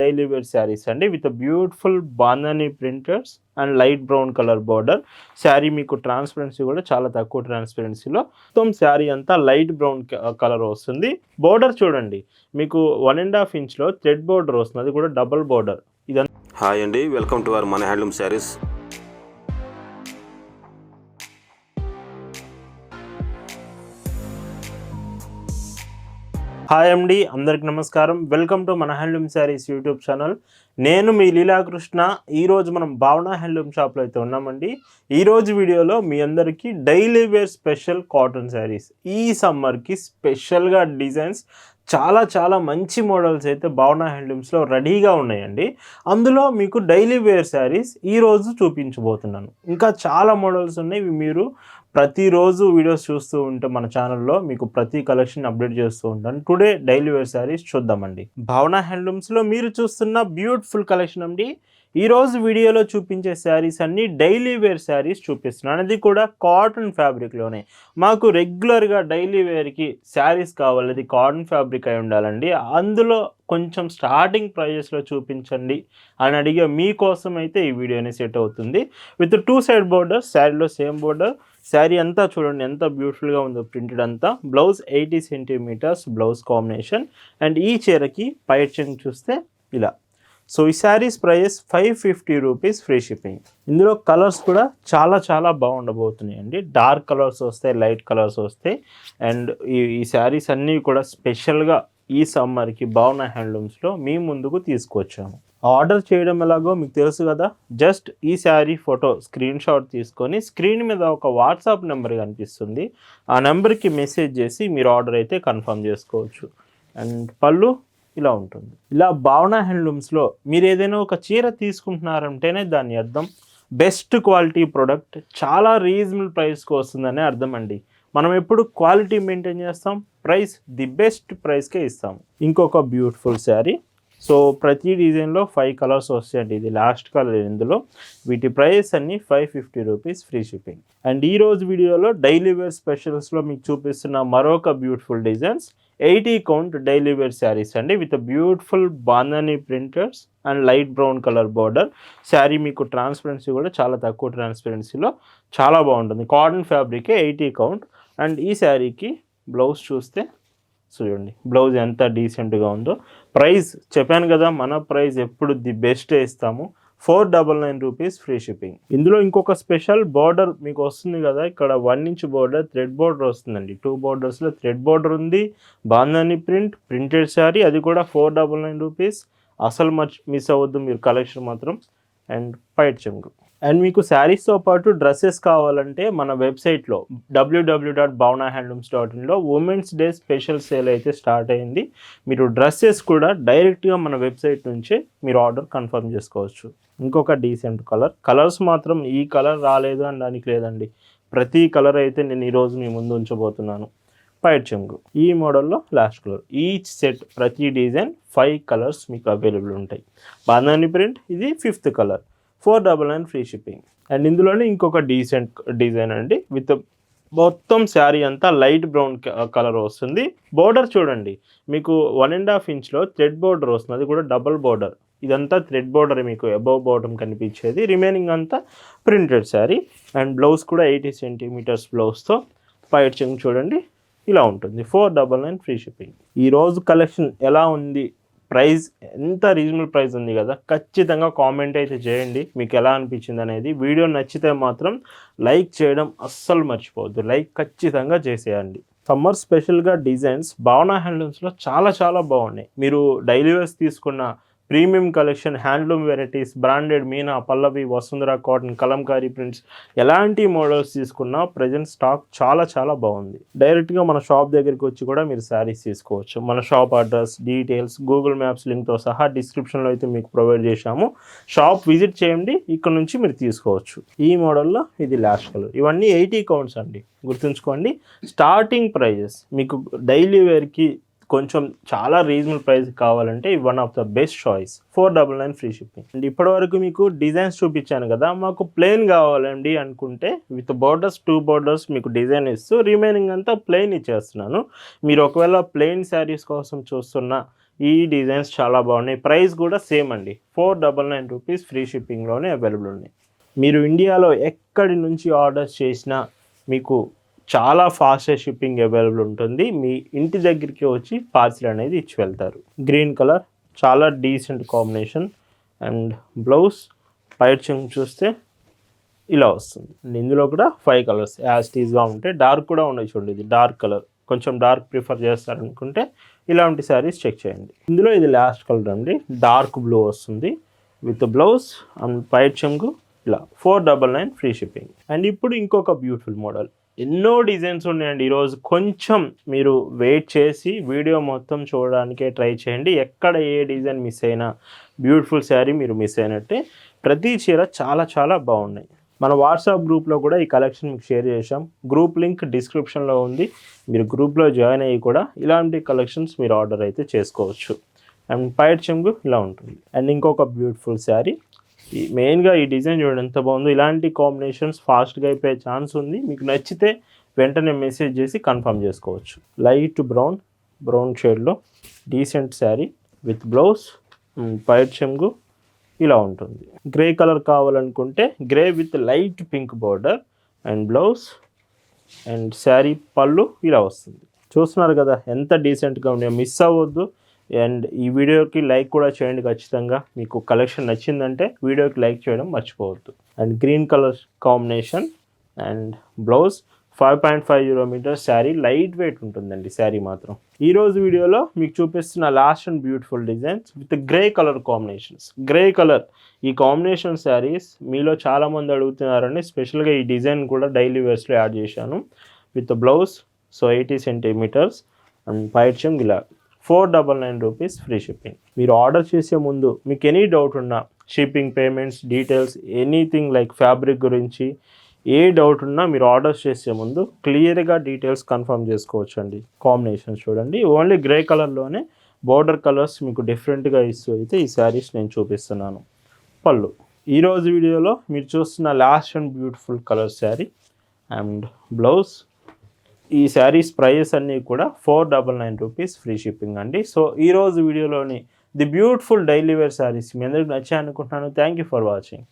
Daily wear saris అండి with beautiful bandhani printers and light brown colour border. Sari మీకు transparency కూడా చాలా తక్కువ ట్రాన్స్పరెన్సీలో. మొత్తం శారీ అంతా లైట్ బ్రౌన్ కలర్ వస్తుంది. బోర్డర్ చూడండి, మీకు 1.5 ఇంచ్లో థ్రెడ్ బోర్డర్ వస్తుంది, అది కూడా డబుల్ బోర్డర్. ఇదంతా హాయ్ అండి, వెల్కమ్ టు అవర్ మన హ్యాండ్లూమ్ శారీస్. హాయ్ అండి, అందరికి నమస్కారం. వెల్కమ్ టు మన హ్యాండ్లూమ్ శారీస్ యూట్యూబ్ ఛానల్. నేను మీ లీలాకృష్ణ. ఈరోజు మనం భావన హ్యాండ్లూమ్ షాప్లో అయితే ఉన్నామండి. ఈరోజు వీడియోలో మీ అందరికీ daily wear special cotton saris, ఈ సమ్మర్కి స్పెషల్గా డిజైన్స్ చాలా చాలా మంచి మోడల్స్ అయితే భావన హ్యాండ్లూమ్స్లో రెడీగా ఉన్నాయండి. అందులో మీకు డైలీ వేర్ శారీస్ ఈరోజు చూపించబోతున్నాను. ఇంకా చాలా మోడల్స్ ఉన్నాయి. మీరు ప్రతిరోజు వీడియోస్ చూస్తూ ఉంటే మన ఛానల్లో మీకు ప్రతి కలెక్షన్ అప్డేట్ చేస్తూ ఉంటాను. టుడే డైలీ వేర్ శారీస్ చూద్దామండి. భావన హ్యాండ్లూమ్స్లో మీరు చూస్తున్న బ్యూటిఫుల్ కలెక్షన్ అండి. ఈరోజు వీడియోలో చూపించే శారీస్ అన్నీ డైలీ వేర్ శారీస్ చూపిస్తున్నాను. అది కూడా కాటన్ ఫ్యాబ్రిక్లోనే. మాకు రెగ్యులర్గా డైలీ వేర్కి శారీస్ కావాలి, అది కాటన్ ఫ్యాబ్రిక్ అయి ఉండాలండి. అందులో కొంచెం స్టార్టింగ్ ప్రైజెస్లో చూపించండి అని అడిగే మీకోసం అయితే ఈ వీడియోని సెట్ అవుతుంది. విత్ 2 సైడ్ బోర్డర్, శారీలో సేమ్ బోర్డర్. శారీ అంతా చూడండి ఎంత బ్యూటిఫుల్గా ఉందో, ప్రింటెడ్ అంతా. Blouse 80 centimetres blouse combination. And ఈ చీరకి పైచింగ్ చూస్తే ఇలా. సో ఈ saris price 550 rupees, free shipping. ఇందులో కలర్స్ కూడా చాలా చాలా బాగుండబోతున్నాయండి. డార్క్ కలర్స్ వస్తాయి, లైట్ కలర్స్ వస్తాయి. అండ్ ఈ శారీస్ అన్నీ కూడా స్పెషల్గా ఈ సమ్మర్కి భావన హ్యాండ్లూమ్స్లో మీ ముందుకు తీసుకొచ్చాము. ఆర్డర్ చేయడం ఎలాగో మీకు తెలుసు కదా. జస్ట్ ఈ శారీ ఫోటో స్క్రీన్ షాట్ తీసుకొని స్క్రీన్ మీద ఒక వాట్సాప్ నెంబర్ కనిపిస్తుంది, ఆ నెంబర్కి మెసేజ్ చేసి మీరు ఆర్డర్ అయితే కన్ఫర్మ్ చేసుకోవచ్చు. అండ్ పళ్ళు ఇలా ఉంటుంది. ఇలా భావన హ్యాండ్లూమ్స్లో మీరు ఏదైనా ఒక చీర తీసుకుంటున్నారంటేనే దాని అర్థం బెస్ట్ క్వాలిటీ ప్రోడక్ట్ చాలా రీజనబుల్ ప్రైస్కి వస్తుందనే అర్థం అండి. మనం ఎప్పుడు క్వాలిటీ మెయింటైన్ చేస్తాం, ప్రైస్ ది బెస్ట్ ప్రైస్కే ఇస్తాం. ఇంకొక బ్యూటిఫుల్ శారీ. సో ప్రతి డిజైన్లో 5 కలర్స్ వస్తాయండి. ఇది లాస్ట్ కలర్ ఇందులో. వీటి ప్రైస్ అన్ని 550 రూపీస్, ఫ్రీ షిప్పింగ్. అండ్ ఈరోజు వీడియోలో డైలీ వేర్ స్పెషల్స్లో మీకు చూపిస్తున్న మరొక beautiful designs 80 count daily wear saris అండి with beautiful bandhani printers and light brown colour border. Sari మీకు ట్రాన్స్పరెన్సీ కూడా చాలా తక్కువ ట్రాన్స్పరెన్సీలో చాలా బాగుంటుంది. Cotton ఫ్యాబ్రికే 80 count. అండ్ ఈ శారీకి బ్లౌజ్ చూస్తే చూడండి, బ్లౌజ్ ఎంత డీసెంట్గా ఉందో. ప్రైస్ చెప్పాను కదా, మన ప్రైస్ ఎప్పుడు ది బెస్ట్ ఇస్తాము. 499 రూపీస్, ఫ్రీ షిప్పింగ్. ఇందులో ఇంకొక స్పెషల్ బార్డర్ మీకు వస్తుంది కదా, ఇక్కడ 1 ఇంచ్ బార్డర్, థ్రెడ్ బార్డర్ వస్తుందండి. 2 బార్డర్స్లో థ్రెడ్ బార్డర్ ఉంది. బాందని ప్రింటెడ్ శారీ, అది కూడా 499 రూపీస్. అసలు మిస్ అవ్వద్దు మీరు కలెక్షన్ మాత్రం. అండ్ పైట్ చెంగు. అండ్ మీకు శారీస్తో పాటు డ్రెస్సెస్ కావాలంటే మన వెబ్సైట్లో www.bhavanahandlooms.in women's day special sale అయితే స్టార్ట్ అయింది. మీరు డ్రెస్సెస్ కూడా డైరెక్ట్గా మన వెబ్సైట్ నుంచే మీరు ఆర్డర్ కన్ఫర్మ్ చేసుకోవచ్చు. ఇంకొక డీసెంట్ కలర్స్ మాత్రం ఈ కలర్ రాలేదు అనడానికి లేదండి. ప్రతి కలర్ అయితే నేను ఈరోజు మీ ముందు ఉంచబోతున్నాను. పైట్ చెంగు ఈ మోడల్లో లాస్ట్ కలర్. ఈచ్ సెట్ ప్రతి డిజైన్ 5 కలర్స్ మీకు అవైలబుల్ ఉంటాయి. బాందని ప్రింట్, ఇది 5th colour, 499 free shipping. And ఇందులోనే ఇంకొక డీసెంట్ డిజైన్ అండి విత్ మొత్తం శారీ అంతా లైట్ బ్రౌన్ కలర్ వస్తుంది. బోర్డర్ చూడండి, మీకు 1.5 ఇంచ్లో థ్రెడ్ బోర్డర్ వస్తుంది, అది కూడా డబుల్ బోర్డర్. ఇదంతా థ్రెడ్ బోర్డర్ మీకు అబవ్ బాటమ్ కనిపించేది. రిమైనింగ్ అంతా ప్రింటెడ్ శారీ. అండ్ బ్లౌజ్ కూడా 80 సెంటీమీటర్స్ బ్లౌజ్తో. పైట్ చెంగు చూడండి ఇలా ఉంటుంది. 499 ఫ్రీ షిప్పింగ్. ఈరోజు కలెక్షన్ ఎలా ఉంది, ప్రైస్ ఎంత రీజనబుల్ ప్రైస్ ఉంది కదా, ఖచ్చితంగా కామెంట్ అయితే చేయండి మీకు ఎలా అనిపించింది అనేది. వీడియో నచ్చితే మాత్రం లైక్ చేయడం అస్సలు మర్చిపోవద్దు. లైక్ ఖచ్చితంగా చేసేయండి. సమ్మర్ స్పెషల్గా డిజైన్స్ భావన హ్యాండ్లూమ్స్లో చాలా చాలా బాగున్నాయి. మీరు డైలీ వేర్స్ తీసుకున్న premium collection, handloom varieties, branded Meena, Pallavi, Vasundhara cotton, kalamkari prints, ఎలాంటి మోడల్స్ తీసుకున్నా ప్రజెంట్ స్టాక్ చాలా చాలా బాగుంది. డైరెక్ట్గా మన షాప్ దగ్గరికి వచ్చి కూడా మీరు శారీస్ తీసుకోవచ్చు. మన shop address, details, Google maps లింక్తో సహా డిస్క్రిప్షన్లో అయితే మీకు ప్రొవైడ్ చేశాము. షాప్ విజిట్ చేయండి, ఇక్కడ నుంచి మీరు తీసుకోవచ్చు. ఈ మోడల్లో ఇది లాస్ట్ కలర్. ఇవన్నీ 80 కౌంట్స్ అండి, గుర్తుంచుకోండి. స్టార్టింగ్ ప్రైజెస్ మీకు డైలీ వేర్కి కొంచెం చాలా రీజనబుల్ ప్రైస్ కావాలంటే one of the best choice. 499 free shipping. And ఇప్పటివరకు మీకు డిజైన్స్ చూపించాను కదా, మాకు ప్లెయిన్ కావాలండి అనుకుంటే విత్ బోర్డర్స్ 2 బోర్డర్స్ మీకు డిజైన్ ఇస్తూ రిమైనింగ్ అంతా ప్లెయిన్ ఇచ్చేస్తున్నాను. మీరు ఒకవేళ ప్లెయిన్ శారీస్ కోసం చూస్తున్నా ఈ డిజైన్స్ చాలా బాగున్నాయి. ప్రైస్ కూడా సేమ్ అండి, 499 రూపీస్ ఫ్రీ షిప్పింగ్లోనే అవైలబుల్ ఉన్నాయి. మీరు ఇండియాలో ఎక్కడి నుంచి ఆర్డర్స్ చేసినా మీకు చాలా ఫాస్ట్ షిప్పింగ్ అవైలబుల్ ఉంటుంది. మీ ఇంటి దగ్గరికి వచ్చి పార్సిల్ అనేది ఇచ్చి వెళ్తారు. గ్రీన్ కలర్ చాలా డీసెంట్ కాంబినేషన్. అండ్ బ్లౌజ్ పైచింగ్ చూస్తే ఇలా వస్తుంది. ఇందులో కూడా 5 కలర్స్ యాస్టీస్గా ఉంటాయి. డార్క్ కూడా ఉన్నాయి చూడండి, ఇది డార్క్ కలర్. కొంచెం డార్క్ ప్రిఫర్ చేస్తారనుకుంటే ఇలాంటి శారీస్ చెక్ చేయండి. ఇందులో ఇది లాస్ట్ కలర్ అండి, డార్క్ బ్లూ వస్తుంది విత్ బ్లౌజ్ అండ్ పైచింగ్. ఇలా 499 ఫ్రీ షిప్పింగ్. అండ్ ఇప్పుడు ఇంకొక బ్యూటిఫుల్ మోడల్. ఎన్నో డిజైన్స్ ఉన్నాయండి. ఈరోజు కొంచెం మీరు వెయిట్ చేసి వీడియో మొత్తం చూడడానికే ట్రై చేయండి. ఎక్కడ ఏ డిజైన్ మిస్ అయినా బ్యూటిఫుల్ శారీ మీరు మిస్ అయినట్టే. ప్రతి చీర చాలా చాలా బాగున్నాయి. మన వాట్సాప్ గ్రూప్లో కూడా ఈ కలెక్షన్ మీకు షేర్ చేశాం. గ్రూప్ లింక్ డిస్క్రిప్షన్లో ఉంది. మీరు గ్రూప్లో జాయిన్ అయ్యి కూడా ఇలాంటి కలెక్షన్స్ మీరు ఆర్డర్ అయితే చేసుకోవచ్చు. అండ్ పైట్ చెంగు ఇలా ఉంటుంది. అండ్ ఇంకొక బ్యూటిఫుల్ శారీ. మెయిన్గా ఈ డిజైన్ చూడండి ఎంత బాగుందో. ఇలాంటి కాంబినేషన్స్ ఫాస్ట్గా అయిపోయే ఛాన్స్ ఉంది. మీకు నచ్చితే వెంటనే మెసేజ్ చేసి కన్ఫర్మ్ చేసుకోవచ్చు. లైట్ బ్రౌన్ షేడ్లో డీసెంట్ శారీ విత్ బ్లౌజ్ పైట్ చెంగు ఇలా ఉంటుంది. గ్రే కలర్ కావాలనుకుంటే grey with light pink border and blouse and sari పళ్ళు ఇలా వస్తుంది. చూస్తున్నారు కదా ఎంత డీసెంట్గా ఉన్నాయో. మిస్ అవ్వద్దు. అండ్ ఈ వీడియోకి లైక్ కూడా చేయండి ఖచ్చితంగా. మీకు కలెక్షన్ నచ్చిందంటే వీడియోకి లైక్ చేయడం మర్చిపోవద్దు. And green colour combination and blouse 5.50 metres sari. Light weight ఉంటుందండి శారీ మాత్రం. ఈరోజు వీడియోలో మీకు చూపిస్తున్న last and beautiful designs with grey colour combinations. Grey colour ఈ కాంబినేషన్ శారీస్ మీలో చాలామంది అడుగుతున్నారని స్పెషల్గా ఈ డిజైన్ కూడా డైలీ వేర్స్లో యాడ్ చేశాను with blouse. So 80 centimetres and పైట్యం ఇలా 499 రూపీస్ ఫ్రీ షిప్పింగ్. మీరు ఆర్డర్ చేసే ముందు మీకు ఎనీ డౌట్ ఉన్నా shipping, payments, details, anything like fabric గురించి ఏ డౌట్ ఉన్నా మీరు ఆర్డర్స్ చేసే ముందు క్లియర్గా డీటెయిల్స్ కన్ఫర్మ్ చేసుకోవచ్చు అండి. కాంబినేషన్స్ చూడండి. ఓన్లీ గ్రే కలర్లోనే బార్డర్ కలర్స్ మీకు డిఫరెంట్గా ఇస్తూ అయితే ఈ శారీస్ నేను చూపిస్తున్నాను. పళ్ళు ఈరోజు వీడియోలో మీరు చూస్తున్న last and beautiful colour sari and blouse. ఈ శారీస్ ప్రైజెస్ అన్నీ కూడా 499 రూపీస్ ఫ్రీ షిప్పింగ్ అండి. సో ఈరోజు వీడియోలోని the beautiful daily wear saris మీ అందరికి నచ్చాయి అనుకుంటున్నాను. Thank you for watching.